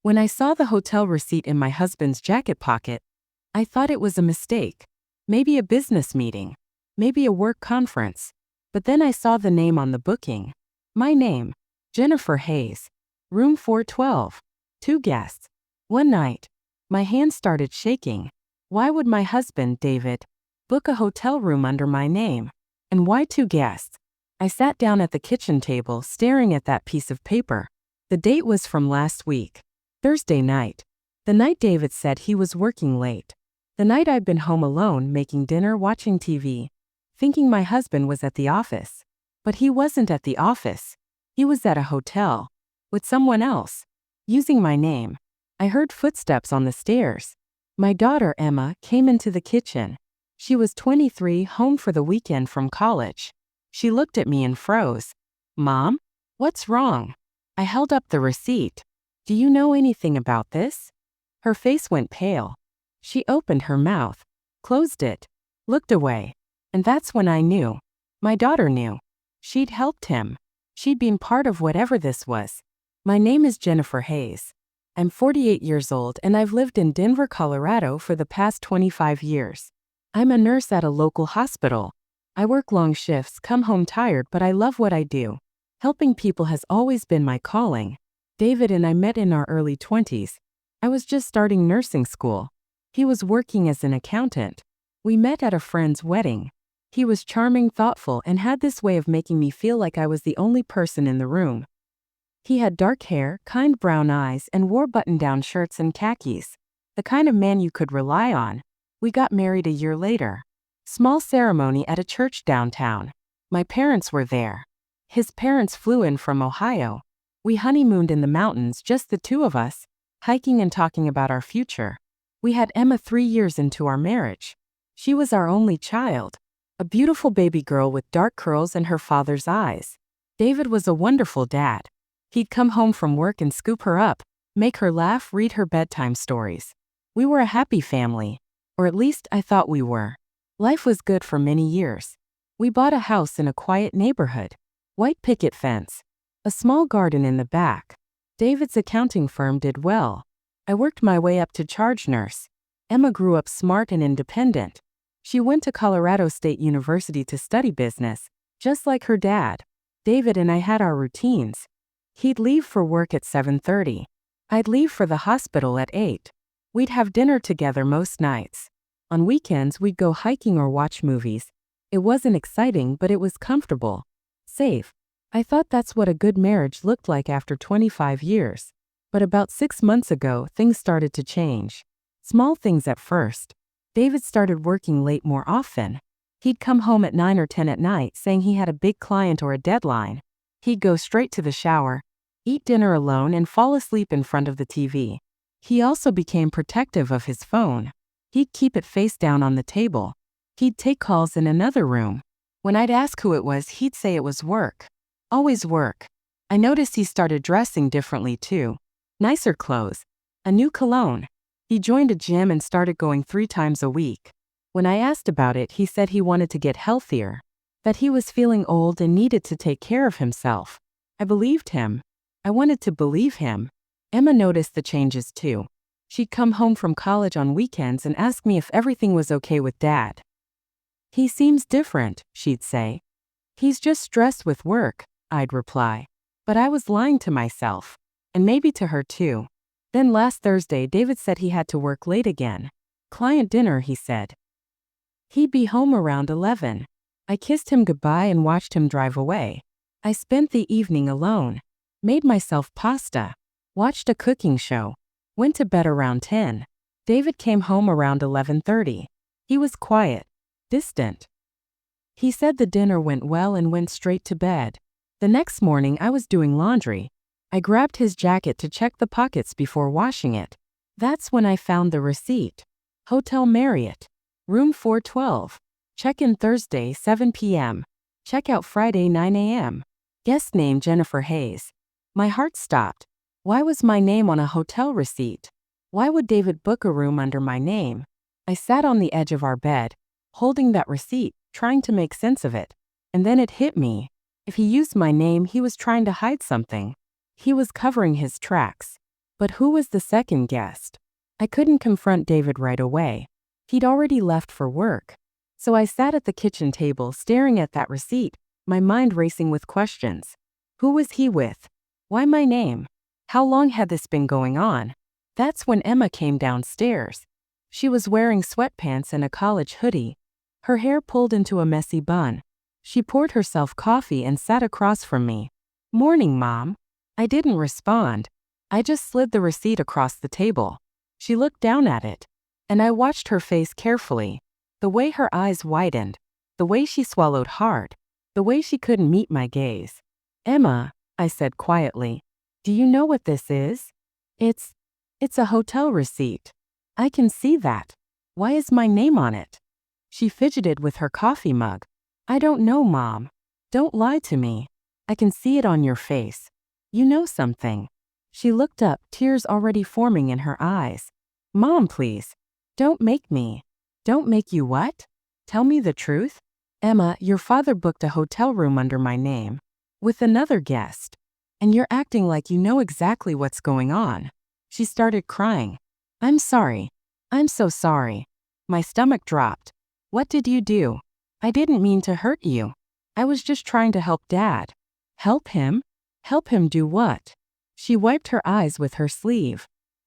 When I saw the hotel receipt in my husband's jacket pocket, I thought it was a mistake. Maybe a business meeting. Maybe a work conference. But then I saw the name on the booking. My name, Jennifer Hayes. Room 412. 2 guests. One night. My hand started shaking. Why would my husband, David, book a hotel room under my name? And why 2 guests? I sat down at the kitchen table staring at that piece of paper. The date was from last week. Thursday night. The night David said he was working late. The night I'd been home alone making dinner, watching TV, thinking my husband was at the office. But he wasn't at the office. He was at a hotel. With someone else. Using my name. I heard footsteps on the stairs. My daughter, Emma, came into the kitchen. She was 23, home for the weekend from college. She looked at me and froze. Mom? What's wrong? I held up the receipt. Do you know anything about this? Her face went pale. She opened her mouth, closed it, looked away. And that's when I knew. My daughter knew. She'd helped him. She'd been part of whatever this was. My name is Jennifer Hayes. I'm 48 years old and I've lived in Denver, Colorado for the past 25 years. I'm a nurse at a local hospital. I work long shifts, come home tired, but I love what I do. Helping people has always been my calling. David and I met in our early 20s. I was just starting nursing school. He was working as an accountant. We met at a friend's wedding. He was charming, thoughtful, and had this way of making me feel like I was the only person in the room. He had dark hair, kind brown eyes, and wore button-down shirts and khakis. The kind of man you could rely on. We got married a year later. Small ceremony at a church downtown. My parents were there. His parents flew in from Ohio. We honeymooned in the mountains, just the 2 of us, hiking and talking about our future. We had Emma 3 years into our marriage. She was our only child. A beautiful baby girl with dark curls and her father's eyes. David was a wonderful dad. He'd come home from work and scoop her up, make her laugh, read her bedtime stories. We were a happy family. Or at least I thought we were. Life was good for many years. We bought a house in a quiet neighborhood. White picket fence. A small garden in the back. David's accounting firm did well. I worked my way up to charge nurse. Emma grew up smart and independent. She went to Colorado State University to study business, just like her dad. David and I had our routines. He'd leave for work at 7:30. I'd leave for the hospital at 8. We'd have dinner together most nights. On weekends we'd go hiking or watch movies. It wasn't exciting, but it was comfortable. Safe. I thought that's what a good marriage looked like after 25 years. But about 6 months ago, things started to change. Small things at first. David started working late more often. He'd come home at 9 or 10 at night saying he had a big client or a deadline. He'd go straight to the shower, eat dinner alone, and fall asleep in front of the TV. He also became protective of his phone. He'd keep it face down on the table. He'd take calls in another room. When I'd ask who it was, he'd say it was work. Always work. I noticed he started dressing differently too. Nicer clothes. A new cologne. He joined a gym and started going 3 times a week. When I asked about it, he said he wanted to get healthier. That he was feeling old and needed to take care of himself. I believed him. I wanted to believe him. Emma noticed the changes too. She'd come home from college on weekends and ask me if everything was okay with Dad. He seems different, she'd say. He's just stressed with work, I'd reply. But I was lying to myself. And maybe to her too. Then last Thursday, David said he had to work late again. Client dinner, he said. He'd be home around 11. I kissed him goodbye and watched him drive away. I spent the evening alone. Made myself pasta. Watched a cooking show. Went to bed around 10. David came home around 11:30. He was quiet. Distant. He said the dinner went well and went straight to bed. The next morning I was doing laundry. I grabbed his jacket to check the pockets before washing it. That's when I found the receipt. Hotel Marriott. Room 412. Check-in Thursday, 7 p.m. Check-out Friday, 9 a.m. Guest name Jennifer Hayes. My heart stopped. Why was my name on a hotel receipt? Why would David book a room under my name? I sat on the edge of our bed, holding that receipt, trying to make sense of it. And then it hit me. If he used my name, he was trying to hide something. He was covering his tracks. But who was the second guest? I couldn't confront David right away. He'd already left for work. So I sat at the kitchen table staring at that receipt, my mind racing with questions. Who was he with? Why my name? How long had this been going on? That's when Emma came downstairs. She was wearing sweatpants and a college hoodie, her hair pulled into a messy bun. She poured herself coffee and sat across from me. "Morning, Mom." I didn't respond. I just slid the receipt across the table. She looked down at it, and I watched her face carefully. The way her eyes widened, the way she swallowed hard, the way she couldn't meet my gaze. "Emma," I said quietly, "do you know what this is?" It's a hotel receipt. I can see that. Why is my name on it?" She fidgeted with her coffee mug. "I don't know, Mom. Don't lie to me. I can see it on your face. You know something." She looked up, tears already forming in her eyes. "Mom, please. Don't make me." "Don't make you what? Tell me the truth." "Emma, your father booked a hotel room under my name. With another guest. And you're acting like you know exactly what's going on." She started crying. "I'm sorry. I'm so sorry." My stomach dropped. "What did you do?" "I didn't mean to hurt you. I was just trying to help Dad." "Help him? Help him do what?" She wiped her eyes with her sleeve.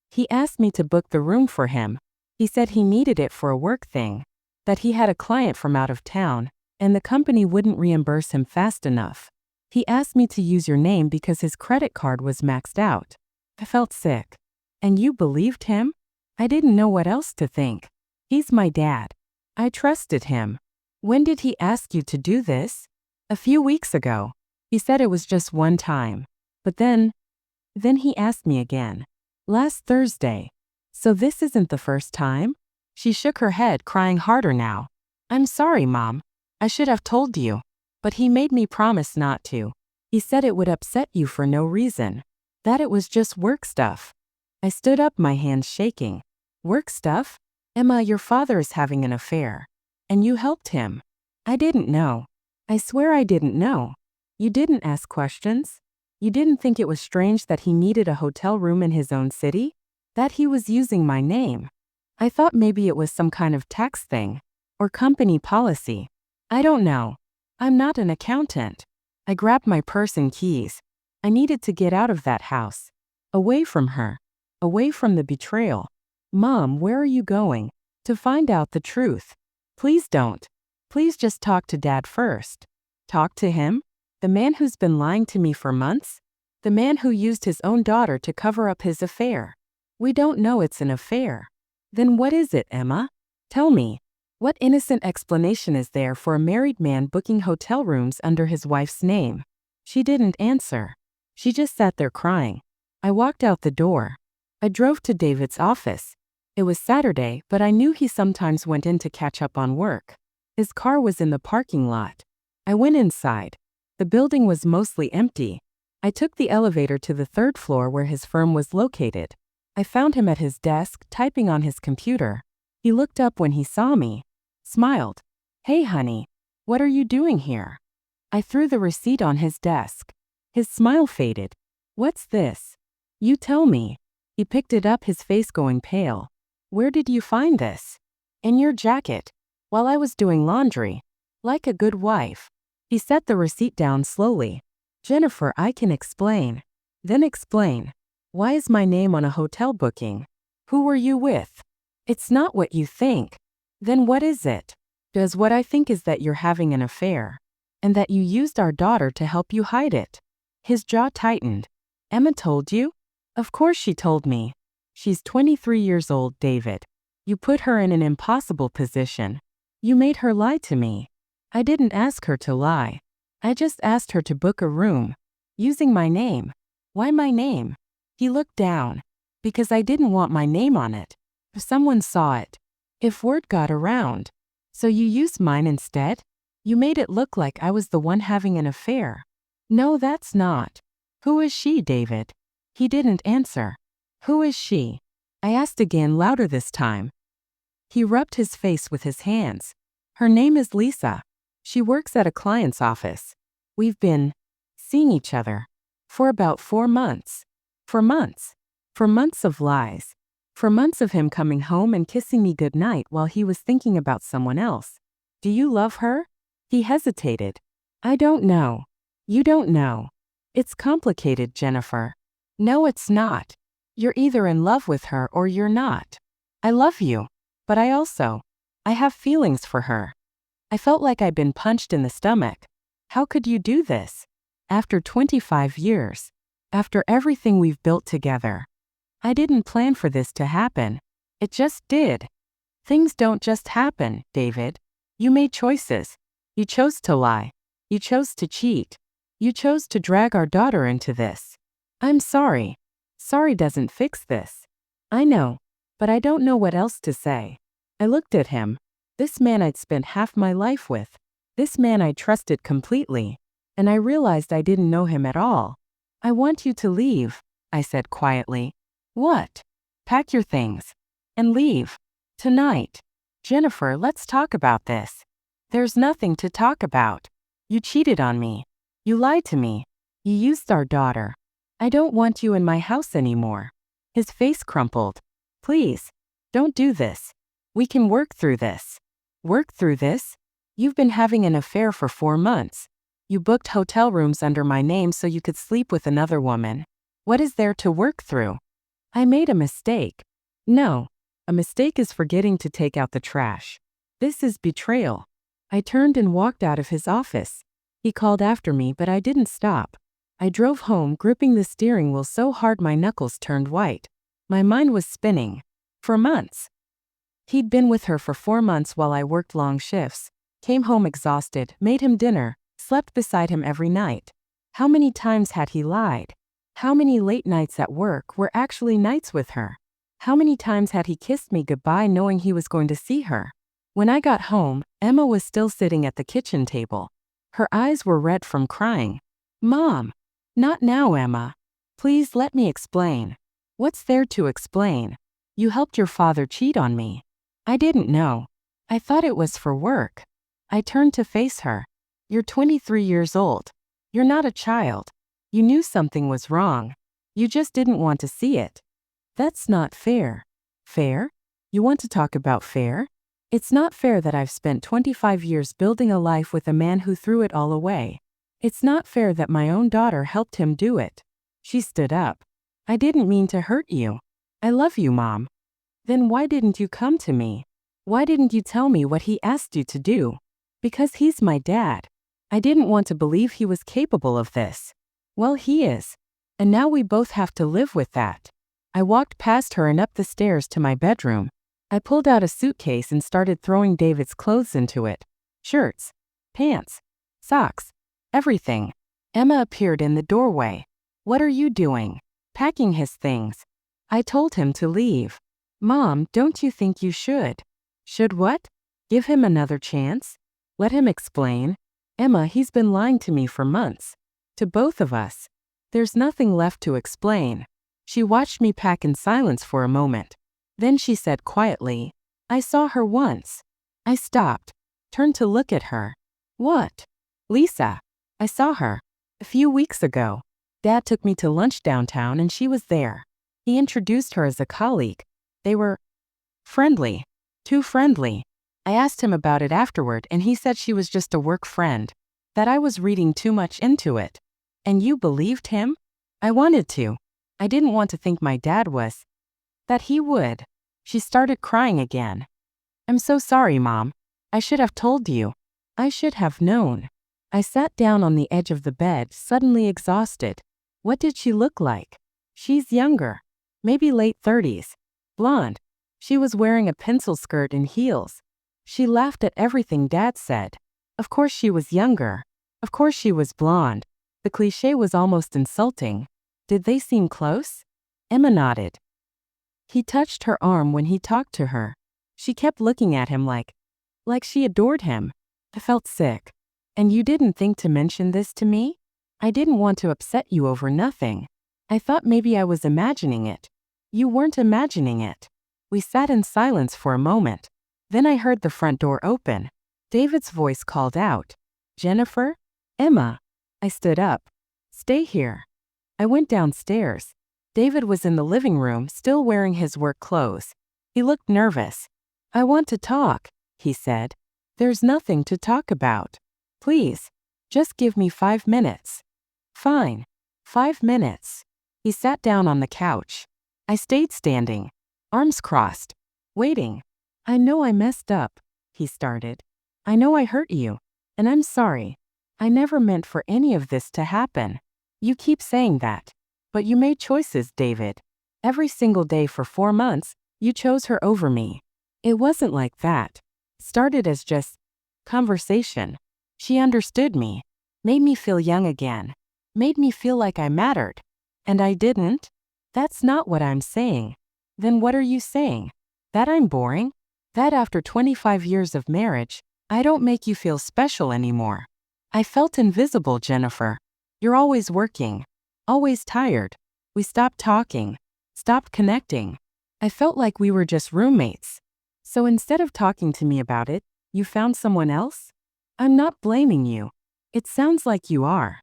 "He asked me to book the room for him. He said he needed it for a work thing. That he had a client from out of town, and the company wouldn't reimburse him fast enough. He asked me to use your name because his credit card was maxed out." I felt sick. "And you believed him?" I didn't know what else to think. He's my dad. I trusted him. "When did he ask you to do this?" "A few weeks ago. He said it was just one time. But then he asked me again. Last Thursday. So this isn't the first time?" She shook her head, crying harder now. "I'm sorry, Mom. I should have told you. But he made me promise not to. He said it would upset you for no reason. That it was just work stuff." I stood up, my hands shaking. "Work stuff? Emma, your father is having an affair. And you helped him." "I didn't know. I swear I didn't know." "You didn't ask questions? You didn't think it was strange that he needed a hotel room in his own city? That he was using my name? I thought maybe it was some kind of tax thing. Or company policy. I don't know. I'm not an accountant." I grabbed my purse and keys. I needed to get out of that house. Away from her. Away from the betrayal. "Mom, where are you going?" "To find out the truth." "Please don't. Please just talk to Dad first." "Talk to him? The man who's been lying to me for months? The man who used his own daughter to cover up his affair? We don't know it's an affair." "Then what is it, Emma? Tell me. What innocent explanation is there for a married man booking hotel rooms under his wife's name?" She didn't answer. She just sat there crying. I walked out the door. I drove to David's office. It was Saturday, but I knew he sometimes went in to catch up on work. His car was in the parking lot. I went inside. The building was mostly empty. I took the elevator to the third floor where his firm was located. I found him at his desk, typing on his computer. He looked up when he saw me. Smiled. "Hey, honey. What are you doing here?" I threw the receipt on his desk. His smile faded. "What's this?" "You tell me." He picked it up, his face going pale. "Where did you find this?" "In your jacket. While I was doing laundry. Like a good wife." He set the receipt down slowly. "Jennifer, I can explain." "Then explain. Why is my name on a hotel booking? Who were you with?" "It's not what you think." "Then what is it?" "Does what I think is that you're having an affair. And that you used our daughter to help you hide it." His jaw tightened. "Emma told you?" "Of course she told me. She's 23 years old, David. You put her in an impossible position. You made her lie to me." "I didn't ask her to lie. I just asked her to book a room. Using my name." "Why my name?" He looked down. "Because I didn't want my name on it. If someone saw it. If word got around." "So you used mine instead? You made it look like I was the one having an affair." "No, that's not." "Who is she, David?" He didn't answer. "Who is she?" I asked again, louder this time. He rubbed his face with his hands. "Her name is Lisa. She works at a client's office. We've been seeing each other for about 4 months." "For months?" For months of lies. For months of him coming home and kissing me goodnight while he was thinking about someone else. Do you love her? He hesitated. I don't know. You don't know. It's complicated, Jennifer. No, it's not. You're either in love with her or you're not. I love you. But I have feelings for her. I felt like I'd been punched in the stomach. How could you do this? After 25 years. After everything we've built together. I didn't plan for this to happen. It just did. Things don't just happen, David. You made choices. You chose to lie. You chose to cheat. You chose to drag our daughter into this. I'm sorry. Sorry doesn't fix this. I know, but I don't know what else to say. I looked at him. This man I'd spent half my life with. This man I trusted completely. And I realized I didn't know him at all. I want you to leave, I said quietly. What? Pack your things. And leave. Tonight. Jennifer, let's talk about this. There's nothing to talk about. You cheated on me. You lied to me. You used our daughter. I don't want you in my house anymore. His face crumpled. Please. Don't do this. We can work through this. Work through this? You've been having an affair for 4 months. You booked hotel rooms under my name so you could sleep with another woman. What is there to work through? I made a mistake. No. A mistake is forgetting to take out the trash. This is betrayal. I turned and walked out of his office. He called after me, but I didn't stop. I drove home, gripping the steering wheel so hard my knuckles turned white. My mind was spinning. For months. He'd been with her for 4 months while I worked long shifts, came home exhausted, made him dinner, slept beside him every night. How many times had he lied? How many late nights at work were actually nights with her? How many times had he kissed me goodbye knowing he was going to see her? When I got home, Emma was still sitting at the kitchen table. Her eyes were red from crying. Mom! Not now, Emma. Please let me explain. What's there to explain? You helped your father cheat on me. I didn't know. I thought it was for work. I turned to face her. You're 23 years old. You're not a child. You knew something was wrong. You just didn't want to see it. That's not fair. Fair? You want to talk about fair? It's not fair that I've spent 25 years building a life with a man who threw it all away. It's not fair that my own daughter helped him do it. She stood up. I didn't mean to hurt you. I love you, Mom. Then why didn't you come to me? Why didn't you tell me what he asked you to do? Because he's my dad. I didn't want to believe he was capable of this. Well, he is. And now we both have to live with that. I walked past her and up the stairs to my bedroom. I pulled out a suitcase and started throwing David's clothes into it. Shirts, pants, socks, everything. Emma appeared in the doorway. What are you doing? Packing his things. I told him to leave. Mom, don't you think you should? Should what? Give him another chance? Let him explain. Emma, he's been lying to me for months. To both of us. There's nothing left to explain. She watched me pack in silence for a moment. Then she said quietly, I saw her once. I stopped, turned to look at her. What? Lisa. I saw her. A few weeks ago. Dad took me to lunch downtown and she was there. He introduced her as a colleague. They were friendly. Too friendly. I asked him about it afterward and he said she was just a work friend. That I was reading too much into it. And you believed him? I wanted to. I didn't want to think my dad was. That he would. She started crying again. I'm so sorry, Mom. I should have told you. I should have known. I sat down on the edge of the bed, suddenly exhausted. What did she look like? She's younger. Maybe late 30s. Blonde. She was wearing a pencil skirt and heels. She laughed at everything Dad said. Of course she was younger. Of course she was blonde. The cliché was almost insulting. Did they seem close? Emma nodded. He touched her arm when he talked to her. She kept looking at him like she adored him. I felt sick. And you didn't think to mention this to me? I didn't want to upset you over nothing. I thought maybe I was imagining it. You weren't imagining it. We sat in silence for a moment. Then I heard the front door open. David's voice called out. Jennifer? Emma. I stood up. Stay here. I went downstairs. David was in the living room, still wearing his work clothes. He looked nervous. "I want to talk," he said. "There's nothing to talk about. Please, just give me 5 minutes." "Fine. 5 minutes." He sat down on the couch. I stayed standing, arms crossed, waiting. "I know I messed up," he started. "I know I hurt you, and I'm sorry. I never meant for any of this to happen. You keep saying that. But you made choices, David. Every single day for 4 months, you chose her over me. It wasn't like that. Started as just conversation. She understood me, made me feel young again, made me feel like I mattered. And I didn't? That's not what I'm saying. Then what are you saying? That I'm boring? That after 25 years of marriage, I don't make you feel special anymore? I felt invisible, Jennifer. You're always working, always tired. We stopped talking, stopped connecting. I felt like we were just roommates. So instead of talking to me about it, you found someone else? I'm not blaming you. It sounds like you are.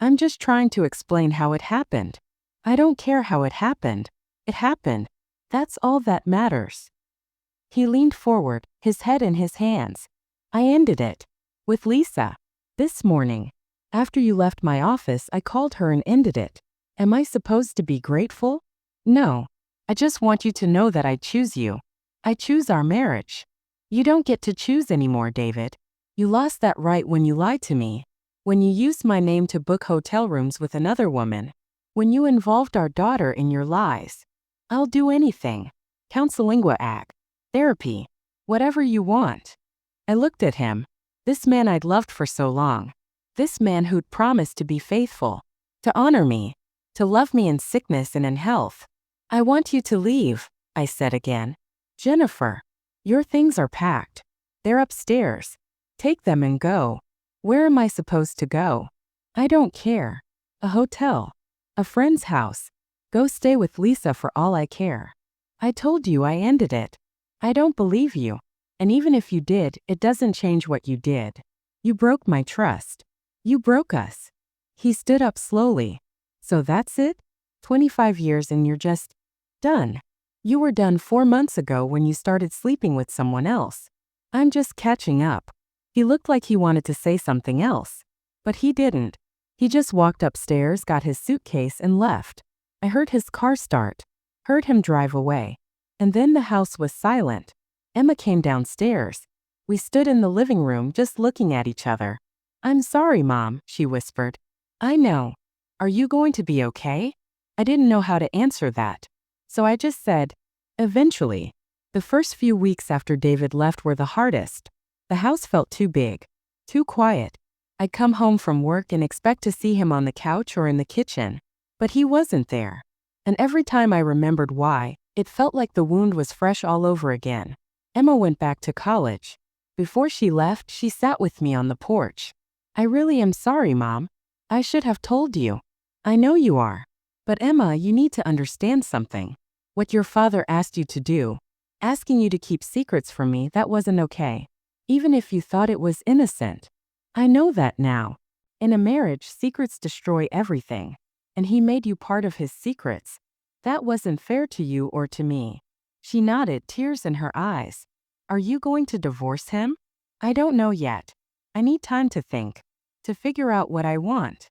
I'm just trying to explain how it happened. I don't care how it happened. It happened. That's all that matters." He leaned forward, his head in his hands. "I ended it. With Lisa. This morning. After you left my office, I called her and ended it. Am I supposed to be grateful? No. I just want you to know that I choose you. I choose our marriage. You don't get to choose anymore, David. You lost that right when you lied to me. When you used my name to book hotel rooms with another woman. When you involved our daughter in your lies. I'll do anything. Counselingua act. Therapy. Whatever you want." I looked at him. This man I'd loved for so long. This man who'd promised to be faithful. To honor me. To love me in sickness and in health. "I want you to leave," I said again. "Jennifer. Your things are packed. They're upstairs. Take them and go." "Where am I supposed to go?" "I don't care. A hotel. A friend's house. Go stay with Lisa for all I care. I told you I ended it. I don't believe you. And even if you did, it doesn't change what you did. You broke my trust. You broke us." He stood up slowly. "So that's it? 25 years and you're just done. You were done 4 months ago when you started sleeping with someone else. I'm just catching up." He looked like he wanted to say something else. But he didn't. He just walked upstairs, got his suitcase, and left. I heard his car start. Heard him drive away. And then the house was silent. Emma came downstairs. We stood in the living room just looking at each other. "I'm sorry, Mom," she whispered. "I know. Are you going to be okay?" I didn't know how to answer that. So I just said, "Eventually." The first few weeks after David left were the hardest. The house felt too big, too quiet. I'd come home from work and expect to see him on the couch or in the kitchen. But he wasn't there. And every time I remembered why, it felt like the wound was fresh all over again. Emma went back to college. Before she left, she sat with me on the porch. "I really am sorry, Mom. I should have told you. I know you are. But Emma, you need to understand something. What your father asked you to do, asking you to keep secrets from me, that wasn't okay. Even if you thought it was innocent. I know that now. In a marriage, secrets destroy everything. And he made you part of his secrets. That wasn't fair to you or to me." She nodded, tears in her eyes. "Are you going to divorce him?" "I don't know yet. I need time to think. To figure out what I want."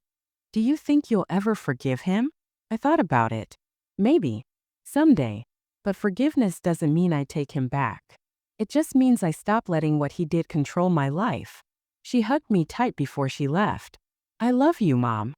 "Do you think you'll ever forgive him?" I thought about it. Maybe. Someday. But forgiveness doesn't mean I take him back. It just means I stop letting what he did control my life. She hugged me tight before she left. "I love you, Mom."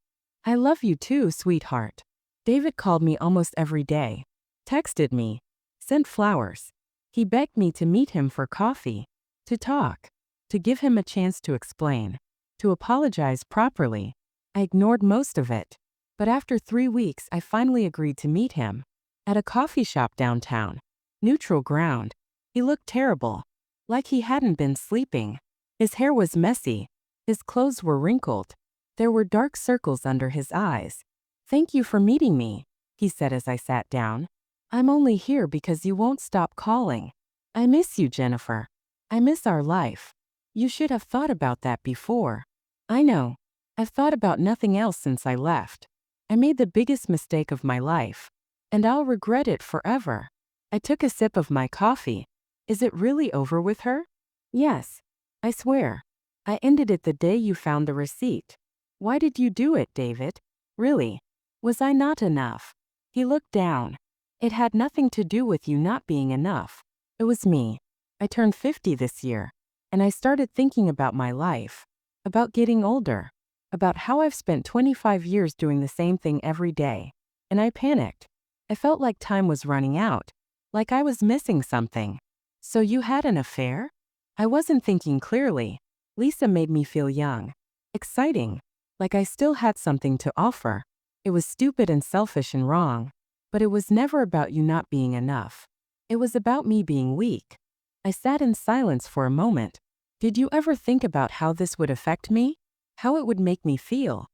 "I love you too, sweetheart." David called me almost every day. Texted me. Sent flowers. He begged me to meet him for coffee. To talk. To give him a chance to explain. To apologize properly. I ignored most of it. But after 3 weeks, I finally agreed to meet him. At a coffee shop downtown. Neutral ground. He looked terrible. Like he hadn't been sleeping. His hair was messy. His clothes were wrinkled. There were dark circles under his eyes. "Thank you for meeting me," he said as I sat down. "I'm only here because you won't stop calling. I miss you, Jennifer. I miss our life. You should have thought about that before." "I know. I've thought about nothing else since I left. I made the biggest mistake of my life. And I'll regret it forever. I took a sip of my coffee. Is it really over with her? Yes. I swear. I ended it the day you found the receipt. Why did you do it, David? Really? Was I not enough? He looked down. It had nothing to do with you not being enough. It was me. I turned 50 this year, and I started thinking about my life, about getting older, about how I've spent 25 years doing the same thing every day, and I panicked. I felt like time was running out, like I was missing something. So you had an affair? I wasn't thinking clearly. Lisa made me feel young, exciting, like I still had something to offer. It was stupid and selfish and wrong, but it was never about you not being enough. It was about me being weak. I sat in silence for a moment. Did you ever think about how this would affect me? How it would make me feel?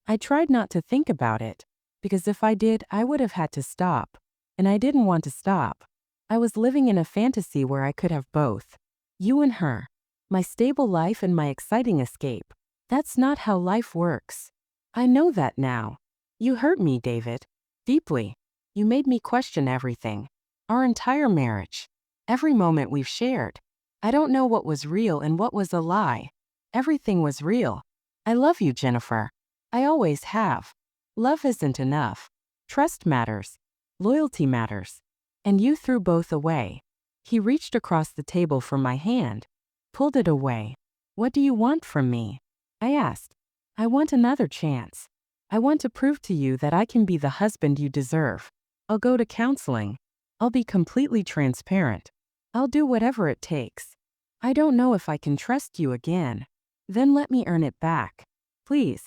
I tried not to think about it, because if I did, I would have had to stop. And I didn't want to stop. I was living in a fantasy where I could have both. You and her. My stable life and my exciting escape. That's not how life works. I know that now. You hurt me, David. Deeply. You made me question everything. Our entire marriage. Every moment we've shared. I don't know what was real and what was a lie. Everything was real. I love you, Jennifer. I always have. Love isn't enough. Trust matters. Loyalty matters. And you threw both away. He reached across the table for my hand, pulled it away. What do you want from me? I asked. I want another chance. I want to prove to you that I can be the husband you deserve. I'll go to counseling. I'll be completely transparent. I'll do whatever it takes. I don't know if I can trust you again. Then let me earn it back. Please.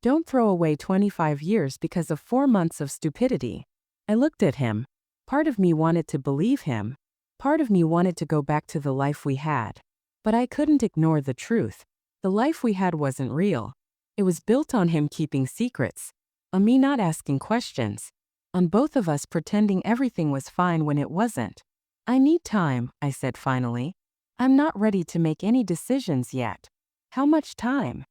Don't throw away 25 years because of 4 months of stupidity. I looked at him. Part of me wanted to believe him. Part of me wanted to go back to the life we had. But I couldn't ignore the truth. The life we had wasn't real. It was built on him keeping secrets, on me not asking questions, on both of us pretending everything was fine when it wasn't. I need time, I said finally. I'm not ready to make any decisions yet. How much time?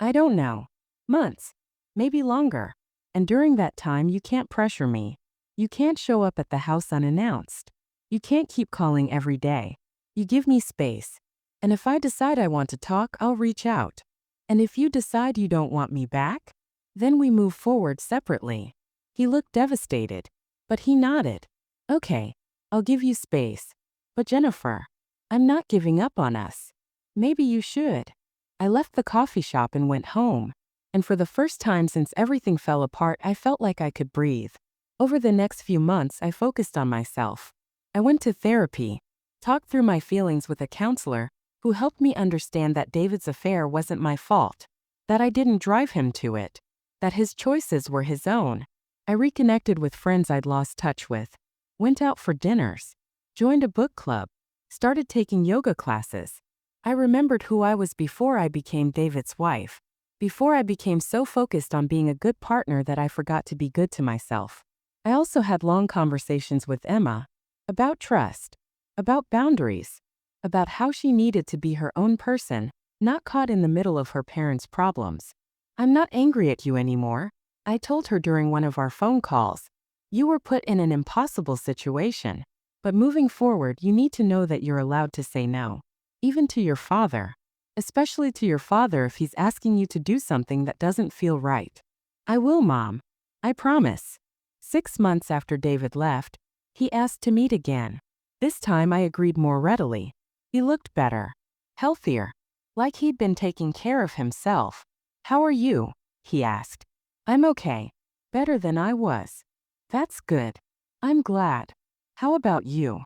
I don't know. Months. Maybe longer. And during that time you can't pressure me. You can't show up at the house unannounced. You can't keep calling every day. You give me space. And if I decide I want to talk, I'll reach out. And if you decide you don't want me back, then we move forward separately. He looked devastated, but he nodded. Okay, I'll give you space. But Jennifer, I'm not giving up on us. Maybe you should. I left the coffee shop and went home. And for the first time since everything fell apart, I felt like I could breathe. Over the next few months, I focused on myself. I went to therapy, talked through my feelings with a counselor who helped me understand that David's affair wasn't my fault, that I didn't drive him to it, that his choices were his own. I reconnected with friends I'd lost touch with, went out for dinners, joined a book club, started taking yoga classes. I remembered who I was before I became David's wife, before I became so focused on being a good partner that I forgot to be good to myself. I also had long conversations with Emma about trust, about boundaries, about how she needed to be her own person, not caught in the middle of her parents' problems. I'm not angry at you anymore, I told her during one of our phone calls. You were put in an impossible situation, but moving forward you need to know that you're allowed to say no, even to your father, especially to your father if he's asking you to do something that doesn't feel right. I will, Mom. I promise. 6 months after David left, he asked to meet again. This time I agreed more readily. He looked better, healthier, like he'd been taking care of himself. How are you? He asked. I'm okay. Better than I was. That's good. I'm glad. How about you?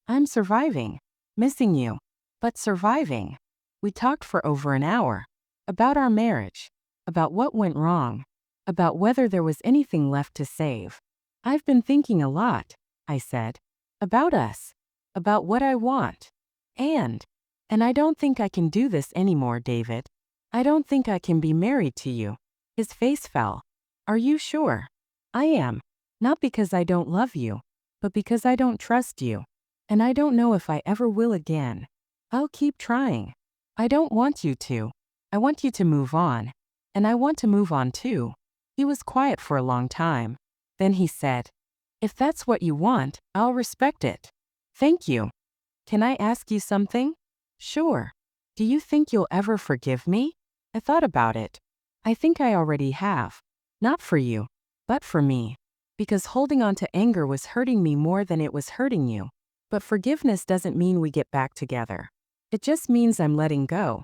I'm surviving. Missing you. But surviving. We talked for over an hour. About our marriage. About what went wrong. About whether there was anything left to save. I've been thinking a lot, I said. About us. About what I want. And I don't think I can do this anymore, David. I don't think I can be married to you. His face fell. Are you sure? I am. Not because I don't love you, but because I don't trust you. And I don't know if I ever will again. I'll keep trying. I don't want you to. I want you to move on. And I want to move on too. He was quiet for a long time. Then he said, If that's what you want, I'll respect it. Thank you. Can I ask you something? Sure. Do you think you'll ever forgive me? I thought about it. I think I already have. Not for you, but for me. Because holding on to anger was hurting me more than it was hurting you. But forgiveness doesn't mean we get back together. It just means I'm letting go.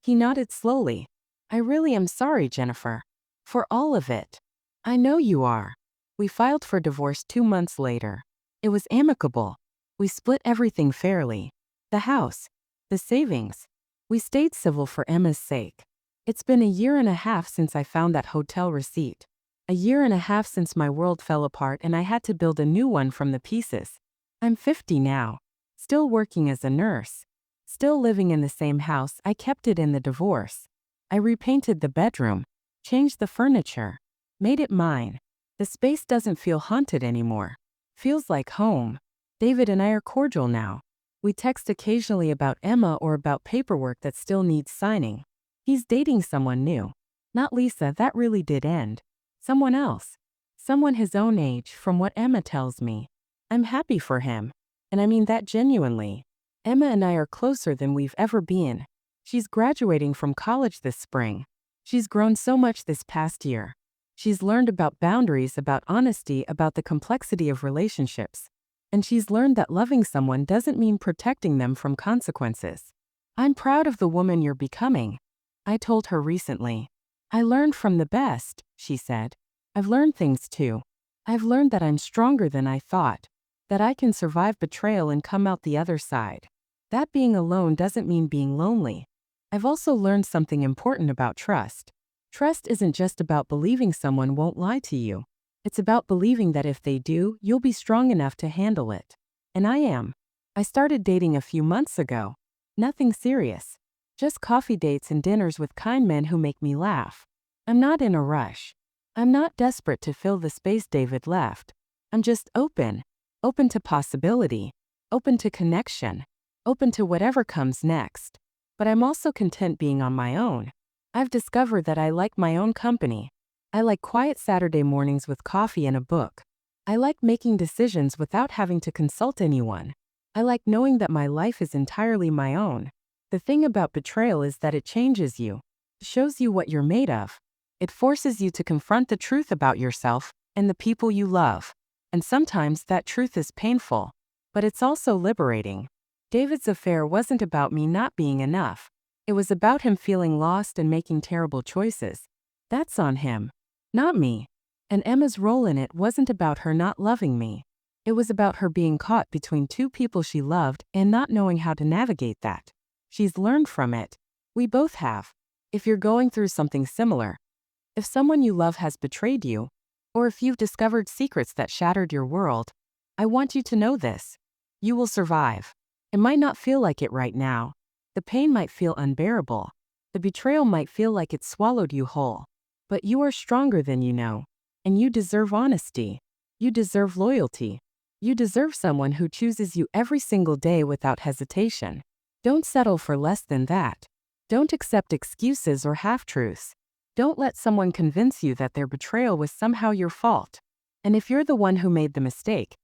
He nodded slowly. I really am sorry, Jennifer. For all of it. I know you are. We filed for divorce 2 months later. It was amicable. We split everything fairly. The house. The savings. We stayed civil for Emma's sake. It's been a year and a half since I found that hotel receipt. A year and a half since my world fell apart and I had to build a new one from the pieces. I'm 50 now. Still working as a nurse. Still living in the same house I kept it in the divorce. I repainted the bedroom. Changed the furniture. Made it mine. The space doesn't feel haunted anymore. Feels like home. David and I are cordial now. We text occasionally about Emma or about paperwork that still needs signing. He's dating someone new. Not Lisa, that really did end. Someone else. Someone his own age, from what Emma tells me. I'm happy for him. And I mean that genuinely. Emma and I are closer than we've ever been. She's graduating from college this spring. She's grown so much this past year. She's learned about boundaries, about honesty, about the complexity of relationships. And she's learned that loving someone doesn't mean protecting them from consequences. I'm proud of the woman you're becoming. I told her recently. I learned from the best, she said. I've learned things too. I've learned that I'm stronger than I thought. That I can survive betrayal and come out the other side. That being alone doesn't mean being lonely. I've also learned something important about trust. Trust isn't just about believing someone won't lie to you. It's about believing that if they do, you'll be strong enough to handle it. And I am. I started dating a few months ago. Nothing serious. Just coffee dates and dinners with kind men who make me laugh. I'm not in a rush. I'm not desperate to fill the space David left. I'm just open. Open to possibility. Open to connection. Open to whatever comes next. But I'm also content being on my own. I've discovered that I like my own company. I like quiet Saturday mornings with coffee and a book. I like making decisions without having to consult anyone. I like knowing that my life is entirely my own. The thing about betrayal is that it changes you. It shows you what you're made of. It forces you to confront the truth about yourself and the people you love. And sometimes that truth is painful. But it's also liberating. David's affair wasn't about me not being enough. It was about him feeling lost and making terrible choices. That's on him. Not me. And Emma's role in it wasn't about her not loving me. It was about her being caught between two people she loved and not knowing how to navigate that. She's learned from it. We both have. If you're going through something similar, if someone you love has betrayed you, or if you've discovered secrets that shattered your world, I want you to know this. You will survive. It might not feel like it right now. The pain might feel unbearable. The betrayal might feel like it swallowed you whole. But you are stronger than you know. And you deserve honesty. You deserve loyalty. You deserve someone who chooses you every single day without hesitation. Don't settle for less than that. Don't accept excuses or half-truths. Don't let someone convince you that their betrayal was somehow your fault. And if you're the one who made the mistake,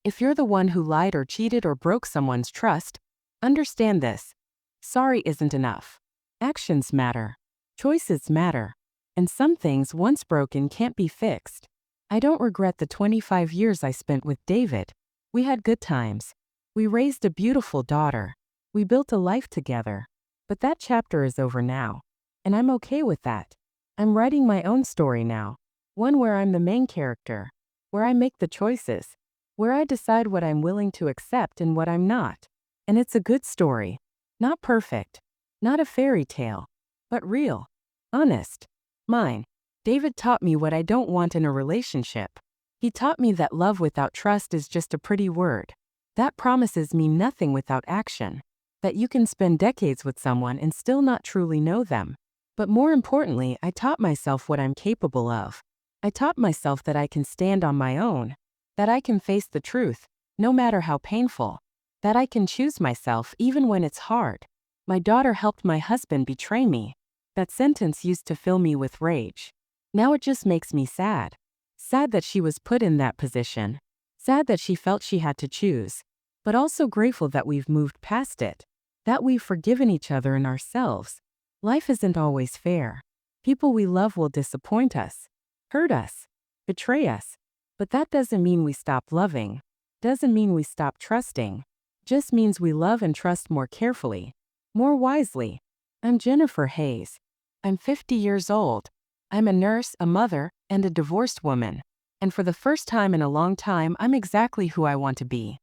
if you're the one who lied or cheated or broke someone's trust, understand this. Sorry isn't enough. Actions matter. Choices matter. And some things once broken can't be fixed. I don't regret the 25 years I spent with David. We had good times. We raised a beautiful daughter. We built a life together. But that chapter is over now. And I'm okay with that. I'm writing my own story now. One where I'm the main character. Where I make the choices. Where I decide what I'm willing to accept and what I'm not. And it's a good story. Not perfect. Not a fairy tale. But real. Honest. Mine. David taught me what I don't want in a relationship. He taught me that love without trust is just a pretty word. That promises me nothing without action. That you can spend decades with someone and still not truly know them. But more importantly, I taught myself what I'm capable of. I taught myself that I can stand on my own. That I can face the truth, no matter how painful. That I can choose myself even when it's hard. My daughter helped my husband betray me. That sentence used to fill me with rage. Now it just makes me sad. Sad that she was put in that position. Sad that she felt she had to choose, but also grateful that we've moved past it, that we've forgiven each other and ourselves. Life isn't always fair. People we love will disappoint us, hurt us, betray us. But that doesn't mean we stop loving, doesn't mean we stop trusting. Just means we love and trust more carefully, more wisely. I'm Jennifer Hayes. I'm 50 years old. I'm a nurse, a mother, and a divorced woman. And for the first time in a long time, I'm exactly who I want to be.